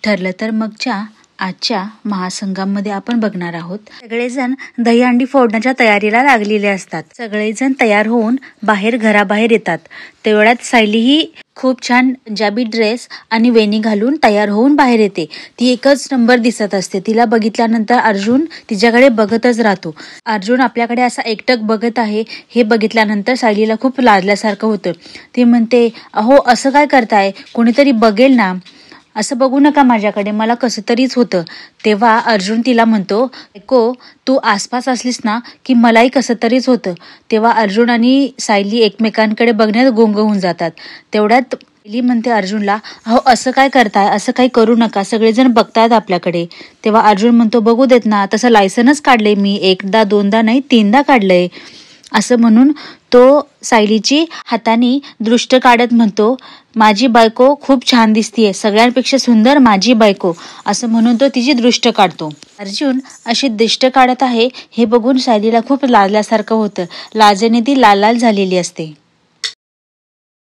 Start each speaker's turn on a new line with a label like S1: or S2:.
S1: ठरलं तर मगच्या आजच्या महासंघामध्ये आपण बघणार आहोत. सगळेजण दहीहंडी फोडण्याच्या तयारीला लागलेले असतात. सगळेजण तयार होऊन बाहेर घराबाहेर येतात. तेवढ्यात सायली ही खूप छान पंजाबी ड्रेस आणि वेणी घालून तयार होऊन बाहेर येते. ती एकच नंबर दिसत असते. तिला बघितल्यानंतर अर्जुन तिच्याकडे बघतच राहतो. अर्जुन आपल्याकडे असा एकटक बघत आहे हे बघितल्यानंतर सायलीला खूप लाजल्यासारखं होतं. ती म्हणते, अहो असं काय करताय, कोणीतरी बघेल ना, असं बघू नका माझ्याकडे, मला कसं तरीच होतं. तेव्हा अर्जुन तिला म्हणतो, ऐको तू आसपास असलीस ना की मलाही कसं तरीच होतं. तेव्हा अर्जुन आणि सायली एकमेकांकडे बघण्यात गुंग होऊन जातात. तेवढ्यात सायली म्हणते अर्जुनला, अहो असं काय करताय, असं काही करू नका, सगळेजण बघतायत आपल्याकडे. तेव्हा अर्जुन म्हणतो, बघू देत ना, तसं लायसनच काढले मी, एकदा दोनदा नाही 3दा काढलंय. असं म्हणून तो सायलीची हाताने दृष्ट काढत म्हणतो, माझी बायको खूप छान दिसतीये, सगळ्यांपेक्षा सुंदर माझी बायको, असं म्हणून तो तिची दृष्ट काढतो. अर्जुन अशी दृष्ट काढत आहे हे बघून सायलीला खूप लाजल्यासारखं होतं. लाजेने ती लाल लाल झालेली असते.